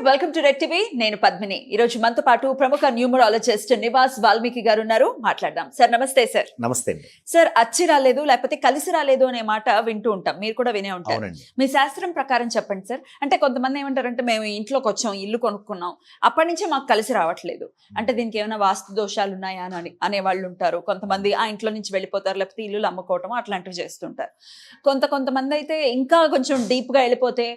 Welcome to red TV. నేను పద్మిని. ఈ రోజు మనతో పాటు ప్రముఖ న్యూమరాలజిస్ట్ నివాస్ వాల్మీకి గారు ఉన్నారు. మాట్లాడదాం. సార్ నమస్తే. సార్ నమస్తే. సార్ అచ్చి రాలేదు లేకపోతే కలిసి రాలేదు అనే మాట వింటూ ఉంటాం, మీరు కూడా వినే ఉంటారు. మీ శాస్త్రం ప్రకారం చెప్పండి సార్. అంటే కొంతమంది ఏమంటారంటే మేము ఇంట్లోకి వచ్చాం, ఇల్లు కొనుక్కున్నాం, అప్పటి నుంచే మాకు కలిసి రావట్లేదు, అంటే దీనికి ఏమైనా వాస్తు దోషాలు ఉన్నాయా అని అనేవాళ్ళు ఉంటారు. కొంతమంది ఆ ఇంట్లో నుంచి వెళ్ళిపోతారు, లేకపోతే ఇల్లు అమ్ముకోవటం అట్లాంటివి చేస్తుంటారు. కొంతమంది అయితే ఇంకా కొంచెం డీప్ గా వెళ్ళిపోతే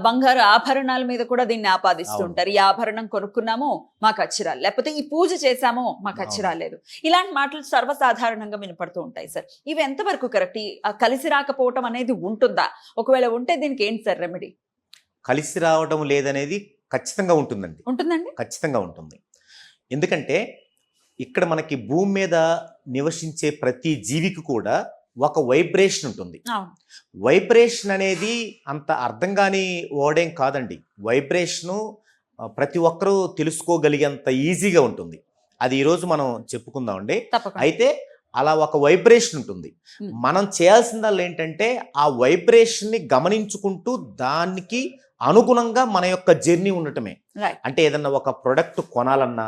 బంగారు ఆభరణాల మీద కూడా దీన్ని ఆపాదిస్తుంటారు. ఈ ఆభరణం కొనుక్కున్నాము మాకు అచ్చి రాలేదు, లేకపోతే ఈ పూజ చేశాము మాకు అచ్చి రాలేదు. ఇలాంటి మాటలు సర్వసాధారణంగా వినపడుతూ ఉంటాయి సార్. ఇవి ఎంతవరకు కరెక్ట్? కలిసి రాకపోవటం అనేది ఉంటుందా? ఒకవేళ ఉంటే దీనికి ఏంటి సార్ రెమెడీ? కలిసి రావడం లేదనేది ఖచ్చితంగా ఉంటుందండి. ఉంటుందండి, ఖచ్చితంగా ఉంటుంది. ఎందుకంటే ఇక్కడ మనకి భూమి మీద నివసించే ప్రతి జీవికి కూడా ఒక వైబ్రేషన్ ఉంటుంది. వైబ్రేషన్ అనేది అంత అర్థం కాని ఓడేం కాదండి. వైబ్రేషను ప్రతి ఒక్కరూ తెలుసుకోగలిగేంత ఈజీగా ఉంటుంది. అది ఈరోజు మనం చెప్పుకుందామండి. అయితే అలా ఒక వైబ్రేషన్ ఉంటుంది. మనం చేయాల్సిందల్లా ఏంటంటే ఆ వైబ్రేషన్ని గమనించుకుంటూ దానికి అనుగుణంగా మన యొక్క జర్నీ ఉండటమే. అంటే ఏదన్నా ఒక ప్రొడక్ట్ కొనాలన్నా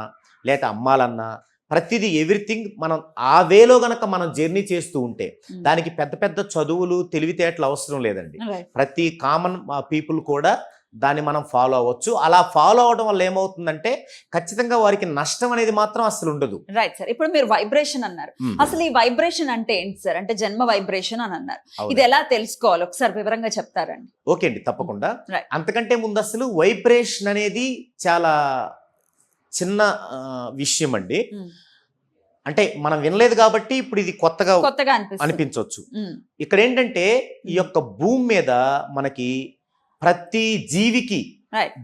లేదా అమ్మాలన్నా ప్రతిదీ ఎవ్రీథింగ్ మనం ఆ వేలో గనక మనం జర్నీ చేస్తూ ఉంటే దానికి పెద్ద పెద్ద చదువులు తెలివితేటలు అవసరం లేదండి. ప్రతి కామన్ పీపుల్ కూడా దాన్ని మనం ఫాలో అవ్వచ్చు. అలా ఫాలో అవడం వల్ల ఏమవుతుందంటే ఖచ్చితంగా వారికి నష్టం అనేది మాత్రం అసలు ఉండదు. Right sir. ఇప్పుడు మీరు వైబ్రేషన్ అన్నారు, అసలు ఈ వైబ్రేషన్ అంటే ఏంటి సార్? అంటే జన్మ వైబ్రేషన్ అని అన్నారు, ఇది ఎలా తెలుసుకోవాలి ఒకసారి వివరంగా చెప్తారండి? ఓకే అండి, తప్పకుండా. అంతకంటే ముందు అసలు వైబ్రేషన్ అనేది చాలా చిన్న విషయం అండి. అంటే మనం వినలేదు కాబట్టి ఇప్పుడు ఇది కొత్తగా అనిపించవచ్చు. ఇక్కడ ఏంటంటే ఈ యొక్క భూమి మీద మనకి ప్రతి జీవికి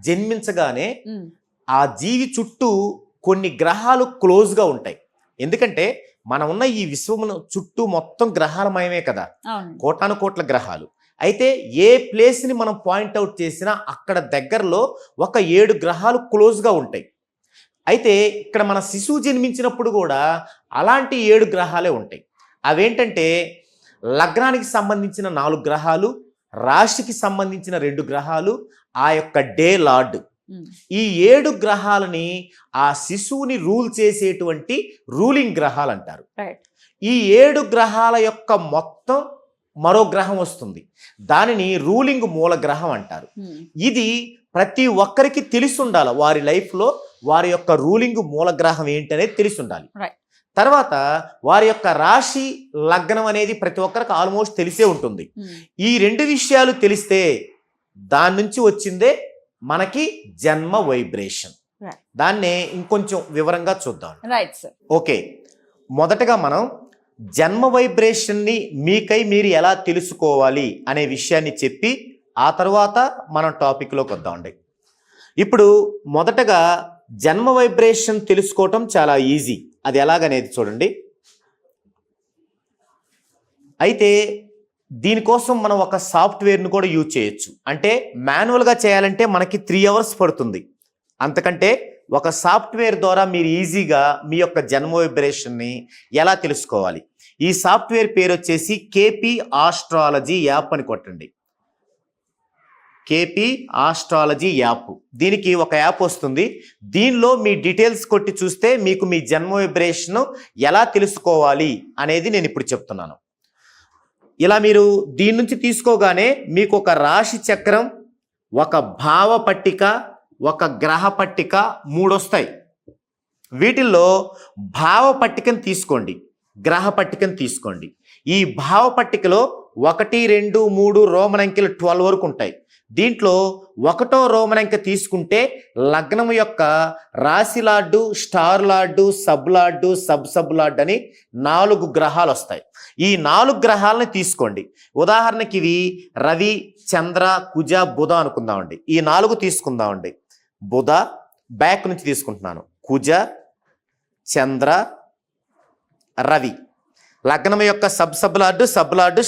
జన్మించగానే ఆ జీవి చుట్టూ కొన్ని గ్రహాలు క్లోజ్ గా ఉంటాయి. ఎందుకంటే మనం ఉన్న ఈ విశ్వమును చుట్టూ మొత్తం గ్రహాలమయమే కదా, కోటాను కోట్ల గ్రహాలు. అయితే ఏ ప్లేస్ ని మనం పాయింట్అవుట్ చేసినా అక్కడ దగ్గరలో ఒక 7 గ్రహాలు క్లోజ్ గా ఉంటాయి. అయితే ఇక్కడ మన శిశువు జన్మించినప్పుడు కూడా అలాంటి 7 గ్రహాలే ఉంటాయి. అవేంటంటే లగ్నానికి సంబంధించిన 4 గ్రహాలు, రాశికి సంబంధించిన 2 గ్రహాలు, ఆ యొక్క డే లార్డ్. ఈ 7 గ్రహాలని ఆ శిశువుని రూల్ చేసేటువంటి రూలింగ్ గ్రహాలు అంటారు. ఈ 7 గ్రహాల యొక్క మొత్తం మరో గ్రహం వస్తుంది, దానిని రూలింగ్ మూల గ్రహం అంటారు. ఇది ప్రతి ఒక్కరికి తెలిసి ఉండాలి. వారి లైఫ్లో వారి యొక్క రూలింగ్ మూల గ్రహం ఏంటి అనేది తెలిసి ఉండాలి. తర్వాత వారి యొక్క రాశి లగ్నం అనేది ప్రతి ఒక్కరికి ఆల్మోస్ట్ తెలిసే ఉంటుంది. ఈ 2 విషయాలు తెలిస్తే దాని నుంచి వచ్చిందే మనకి జన్మ వైబ్రేషన్. దాన్నే ఇంకొంచెం వివరంగా చూద్దాం. ఓకే, మొదటగా మనం జన్మ వైబ్రేషన్ని మీకై మీరు ఎలా తెలుసుకోవాలి అనే విషయాన్ని చెప్పి ఆ తర్వాత మనం టాపిక్లోకి వద్దామండి. ఇప్పుడు మొదటగా జన్మ వైబ్రేషన్ తెలుసుకోవటం చాలా ఈజీ. అది ఎలాగనేది చూడండి. అయితే దీనికోసం మనం ఒక సాఫ్ట్వేర్ను కూడా యూజ్ చేయొచ్చు. అంటే మాన్యువల్గా చేయాలంటే మనకి 3 hours పడుతుంది. అంతకంటే ఒక సాఫ్ట్వేర్ ద్వారా మీరు ఈజీగా మీ యొక్క జన్మ వైబ్రేషన్ని ఎలా తెలుసుకోవాలి. ఈ సాఫ్ట్వేర్ పేరు వచ్చేసి కేపీ ఆస్ట్రాలజీ యాప్ అని కొట్టండి. KP astrology app. దీనికి ఒక యాప్ వస్తుంది. దీనిలో మీ డీటెయిల్స్ కొట్టి చూస్తే మీకు మీ జన్మ వైబ్రేషన్ ఎలా తెలుసుకోవాలి అనేది నేను ఇప్పుడు చెప్తున్నాను. ఇలా మీరు దీని నుంచి తీసుకోగానే మీకు ఒక రాశి చక్రం, ఒక భావ పట్టిక, ఒక గ్రహ పట్టిక 3 వస్తాయి. వీటిల్లో భావ పట్టికను తీసుకోండి, గ్రహ పట్టికను తీసుకోండి. ఈ భావ పట్టికలో 1, 2, 3 రోమన్ అంకెలు 12 వరకు ఉంటాయి. దీంట్లో 1వ రోమన్ అంకె తీసుకుంటే లగ్నం యొక్క రాశి lord, star lord, sub lord, sub lord అని 4 గ్రహాలు వస్తాయి. ఈ 4 గ్రహాలని తీసుకోండి. ఉదాహరణకి ఇవి రవి, చంద్ర, కుజ, బుధ అనుకుందామండి. ఈ 4 తీసుకుందామండి. బుధ బ్యాక్ నుంచి తీసుకుంటున్నాను. కుజ, చంద్ర, రవి. లగ్నం యొక్క సబ్ లార్డు,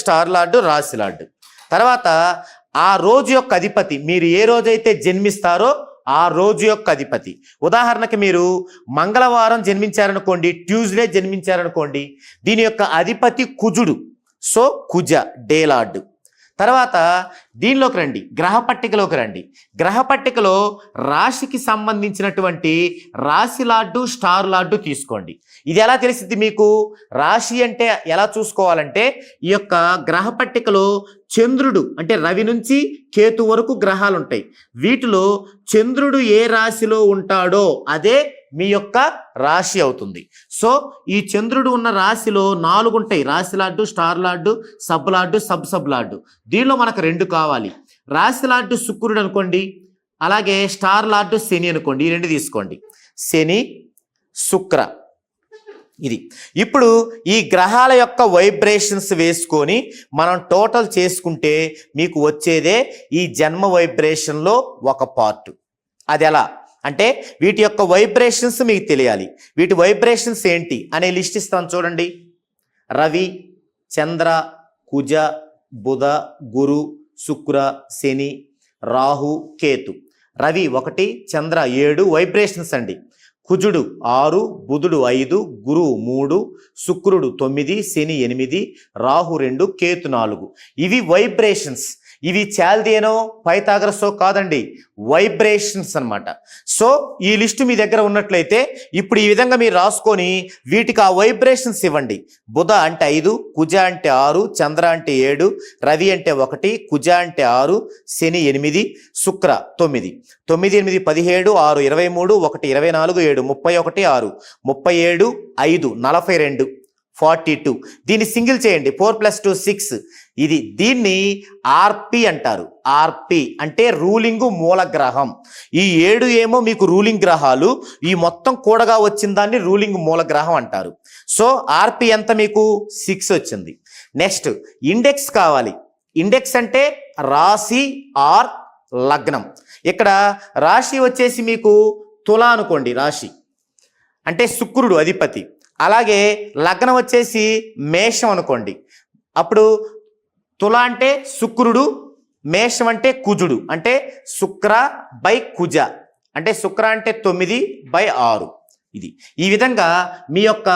స్టార్ లార్డు, రాశి లార్డు. తర్వాత ఆ రోజు యొక్క అధిపతి, మీరు ఏ రోజైతే జన్మిస్తారో ఆ రోజు యొక్క అధిపతి. ఉదాహరణకి మీరు మంగళవారం జన్మించారనుకోండి, ట్యూస్డే జన్మించారనుకోండి, దీని యొక్క అధిపతి కుజుడు. సో కుజ డే లార్డ్. తర్వాత దీనిలోకి రండి, గ్రహ పట్టికలోకి రండి. గ్రహ పట్టికలో రాశికి సంబంధించినటువంటి రాశి లార్డు, స్టార్ లార్డు తీసుకోండి. ఇది ఎలా తెలిసింది మీకు? రాశి అంటే ఎలా చూసుకోవాలంటే ఈ యొక్క గ్రహ పట్టికలో చంద్రుడు అంటే రవి నుంచి కేతు వరకు గ్రహాలు ఉంటాయి. వీటిలో చంద్రుడు ఏ రాశిలో ఉంటాడో అదే మీ యొక్క రాశి అవుతుంది. సో ఈ చంద్రుడు ఉన్న రాశిలో 4 ఉంటాయి, రాశి lord, star lord, sub lord, sub lord. దీనిలో మనకు 2 కావాలి. రాశి లార్డు శుక్రుడు అనుకోండి, అలాగే స్టార్ లార్డు శని అనుకోండి. ఈ 2 తీసుకోండి, శని శుక్ర. ఇది ఇప్పుడు ఈ గ్రహాల యొక్క వైబ్రేషన్స్ వేసుకొని మనం టోటల్ చేసుకుంటే మీకు వచ్చేదే ఈ జన్మ వైబ్రేషన్లో ఒక పార్ట్. అది ఎలా అంటే వీటి యొక్క వైబ్రేషన్స్ మీకు తెలియాలి. వీటి వైబ్రేషన్స్ ఏంటి అనే లిస్ట్ ఇస్తాను చూడండి. రవి, చంద్ర, కుజ, బుధ, గురు, శుక్ర, శని, రాహు, కేతు. రవి 1, చంద్ర 7 వైబ్రేషన్స్ అండి. కుజుడు 6, బుధుడు 5, గురువు 3, శుక్రుడు 9, శని 8, రాహు 2, కేతు 4. ఇవి వైబ్రేషన్స్. ఇవి చాల్దియనో పైథాగరసో కాదండి, వైబ్రేషన్స్ అన్నమాట. సో ఈ లిస్టు మీ దగ్గర ఉన్నట్లయితే ఇప్పుడు ఈ విధంగా మీరు రాసుకొని వీటికి ఆ వైబ్రేషన్స్ ఇవ్వండి. బుధ అంటే 5, కుజ అంటే 6, చంద్ర అంటే 7, రవి అంటే 1, కుజ అంటే 6, శని 8, శుక్ర 9. 9, 8, 17, 6, 23, 1, 24, 7, 31, 6, 37, 5, 42, 42. దీన్ని సింగిల్ చేయండి. 4 + 2 6. దీన్ని ఆర్పి అంటారు. ఆర్పి అంటే రూలింగ్ మూల గ్రహం. ఈ 7 ఏమో మీకు రూలింగ్ గ్రహాలు, ఈ మొత్తం కూడగా వచ్చిన దాన్ని రూలింగ్ మూల గ్రహం అంటారు. సో ఆర్పి ఎంత మీకు? 6 వచ్చింది. నెక్స్ట్ ఇండెక్స్ కావాలి. ఇండెక్స్ అంటే రాశి ఆర్ లగ్నం. ఇక్కడ రాశి వచ్చేసి మీకు తుల అనుకోండి. రాశి అంటే శుక్రుడు అధిపతి. అలాగే లగ్నం వచ్చేసి మేషం అనుకోండి. అప్పుడు తుల అంటే శుక్రుడు, మేషం అంటే కుజుడు. అంటే శుక్ర బై కుజ అంటే శుక్ర అంటే 9/6. ఈ విధంగా మీ యొక్క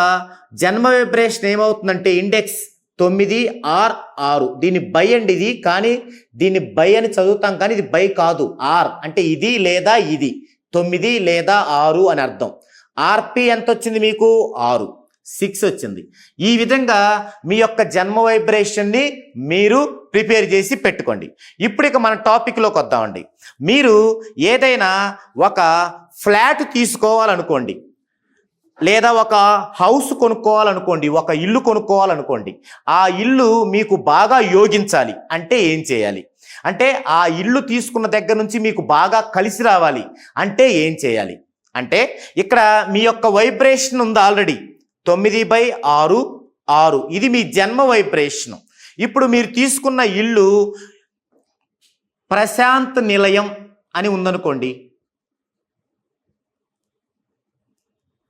జన్మ వైబ్రేషన్ ఏమవుతుందంటే ఇండెక్స్ 9 ఆర్ 6. దీన్ని బై అండి ఇది, కానీ దీన్ని బై అని చదువుతాం కానీ ఇది బై కాదు. ఆర్ అంటే ఇది లేదా ఇది, 9 లేదా 6 అని అర్థం. ఆర్పి ఎంత వచ్చింది మీకు? 6, 6 వచ్చింది. ఈ విధంగా మీ యొక్క జన్మ వైబ్రేషన్ని మీరు ప్రిపేర్ చేసి పెట్టుకోండి. ఇప్పుడు ఇక మన టాపిక్లోకి వద్దామండి. మీరు ఏదైనా ఒక ఫ్లాట్ తీసుకోవాలనుకోండి, లేదా ఒక హౌస్ కొనుక్కోవాలనుకోండి, ఒక ఇల్లు కొనుక్కోవాలనుకోండి. ఆ ఇల్లు మీకు బాగా యోగించాలి అంటే ఏం చేయాలి? అంటే ఆ ఇల్లు తీసుకున్న దగ్గర నుంచి మీకు బాగా కలిసి రావాలి అంటే ఏం చేయాలి? అంటే ఇక్కడ మీ యొక్క వైబ్రేషన్ ఉంది ఆల్రెడీ 9/6, 6. ఇది మీ జన్మ వైబ్రేషన్. ఇప్పుడు మీరు తీసుకున్న ఇల్లు ప్రశాంత్ నిలయం అని ఉందనుకోండి.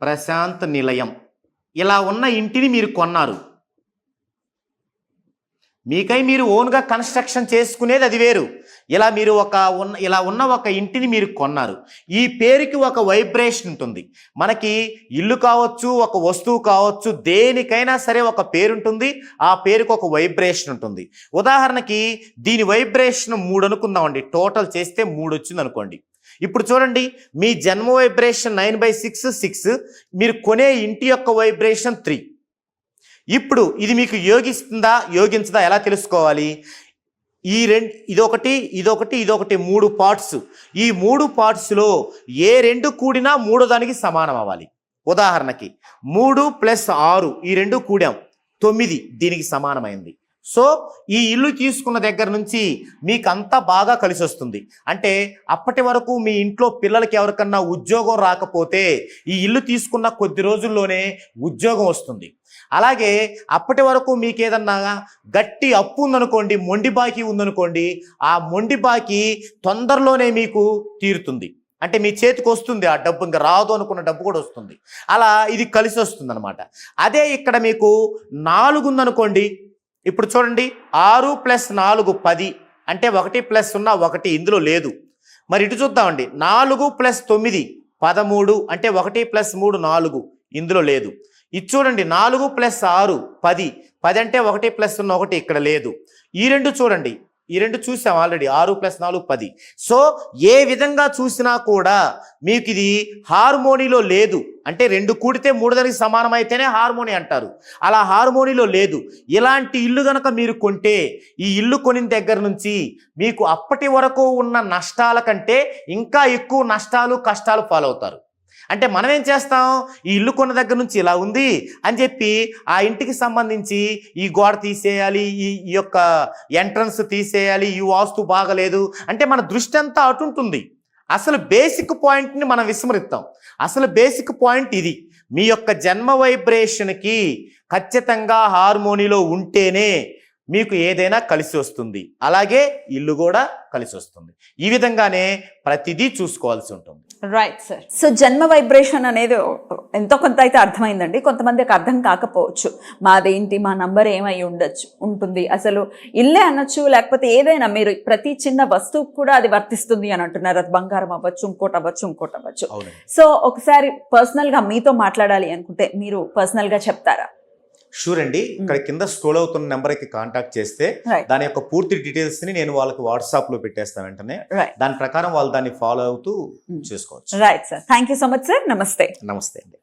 ప్రశాంత్ నిలయం ఇలా ఉన్న ఇంటిని మీరు కొన్నారు. మీకై మీరు ఓన్గా కన్స్ట్రక్షన్ చేసుకునేది అది వేరు. ఇలా ఉన్న ఒక ఇంటిని మీరు కొన్నారు. ఈ పేరుకి ఒక వైబ్రేషన్ ఉంటుంది. మనకి ఇల్లు కావచ్చు, ఒక వస్తువు కావచ్చు, దేనికైనా సరే ఒక పేరు ఉంటుంది. ఆ పేరుకి ఒక వైబ్రేషన్ ఉంటుంది. ఉదాహరణకి దీని వైబ్రేషన్ 3 అనుకుందామండి. టోటల్ చేస్తే 3 వచ్చింది అనుకోండి. ఇప్పుడు చూడండి, మీ జన్మ వైబ్రేషన్ 9/6, 6. మీరు కొనే ఇంటి యొక్క వైబ్రేషన్ 3. ఇప్పుడు ఇది మీకు యోగిస్తుందా యోగించదా ఎలా తెలుసుకోవాలి? ఇదొకటి 3 పార్ట్స్. ఈ 3 పార్ట్స్లో ఏ 2 కూడినా 3వ దానికి సమానం అవ్వాలి. ఉదాహరణకి 3 + 6 ఈ 2 కూడాం 9 దీనికి సమానమైంది. సో ఈ ఇల్లు తీసుకున్న దగ్గర నుంచి మీకు అంతా బాగా కలిసి వస్తుంది. అంటే అప్పటి వరకు మీ ఇంట్లో పిల్లలకి ఎవరికన్నా ఉద్యోగం రాకపోతే ఈ ఇల్లు తీసుకున్న కొద్ది రోజుల్లోనే ఉద్యోగం వస్తుంది. అలాగే అప్పటి వరకు మీకు ఏదన్నా గట్టి అప్పు ఉందనుకోండి, మొండి బాకీ ఉందనుకోండి, ఆ మొండి బాకీ తొందరలోనే మీకు తీరుతుంది. అంటే మీ చేతికి వస్తుంది ఆ డబ్బు, ఇంకా రాదు అనుకున్న డబ్బు కూడా వస్తుంది. అలా ఇది కలిసి వస్తుంది అనమాట. అదే ఇక్కడ మీకు 4 ఉందనుకోండి. ఇప్పుడు చూడండి, 6 + 4 10 అంటే 1 + 0 1 ఇందులో లేదు. మరి ఇటు చూద్దామండి, 4 + 9 13 అంటే 1 + 3 4 ఇందులో లేదు. ఇది చూడండి, 4 + 6 10 10 అంటే 1 + 0 1 ఇక్కడ లేదు. ఈ 2 చూడండి, ఈ రెండు చూసాం ఆల్రెడీ 6 + 4 10. సో ఏ విధంగా చూసినా కూడా మీకు ఇది హార్మోనీలో లేదు. అంటే 2 కూడితే 3 దానికి సమానమైతేనే హార్మోని అంటారు. అలా హార్మోనీలో లేదు. ఇలాంటి ఇల్లు గనక మీరు కొంటే ఈ ఇల్లు కొనిన దగ్గర నుంచి మీకు అప్పటి వరకు ఉన్న నష్టాల కంటే ఇంకా ఎక్కువ నష్టాలు కష్టాలు పాలవుతారు. అంటే మనం ఏం చేస్తాం, ఈ ఇల్లు కొన్న దగ్గర నుంచి ఇలా ఉంది అని చెప్పి ఆ ఇంటికి సంబంధించి ఈ గోడ తీసేయాలి, ఈ యొక్క ఎంట్రన్స్ తీసేయాలి, ఈ వాస్తు బాగలేదు అంటే మన దృష్టి అంతా అటుంటుంది. అసలు బేసిక్ పాయింట్ని మనం విస్మరిస్తాం. అసలు బేసిక్ పాయింట్ ఇది, మీ యొక్క జన్మ వైబ్రేషన్కి ఖచ్చితంగా హార్మోనీలో ఉంటేనే మీకు ఏదైనా కలిసి వస్తుంది, అలాగే ఇల్లు కూడా కలిసి వస్తుంది. ఈ విధంగానే ప్రతిదీ చూసుకోవాల్సి ఉంటుంది. Right sir. సో జన్మ వైబ్రేషన్ అనేది ఎంతో కొంత అయితే అర్థమైందండి. కొంతమందికి అర్థం కాకపోవచ్చు, మాదేంటి, మా నంబర్ ఏమై ఉంటుంది, అసలు ఇల్లే అనొచ్చు, లేకపోతే ఏదైనా మీరు ప్రతి చిన్న వస్తువు కూడా అది వర్తిస్తుంది అని అంటున్నారు. అది బంగారం అవ్వచ్చు, ఇంకోటి అవ్వచ్చు. సో ఒకసారి పర్సనల్ గా మీతో మాట్లాడాలి అనుకుంటే మీరు పర్సనల్ గా చెప్తారా? షూర్ అండి. ఇక్కడ కింద స్క్రోల్ అవుతున్న నెంబర్కి కాంటాక్ట్ చేస్తే దాని యొక్క పూర్తి డీటెయిల్స్ ని నేను వాళ్ళకి వాట్సాప్ లో పెట్టేస్తాను వెంటనే. దాని ప్రకారం వాళ్ళు దాన్ని ఫాలో అవుతూ చేసుకోవచ్చు. Right sir. Thank you so much sir. నమస్తే. నమస్తే అండి.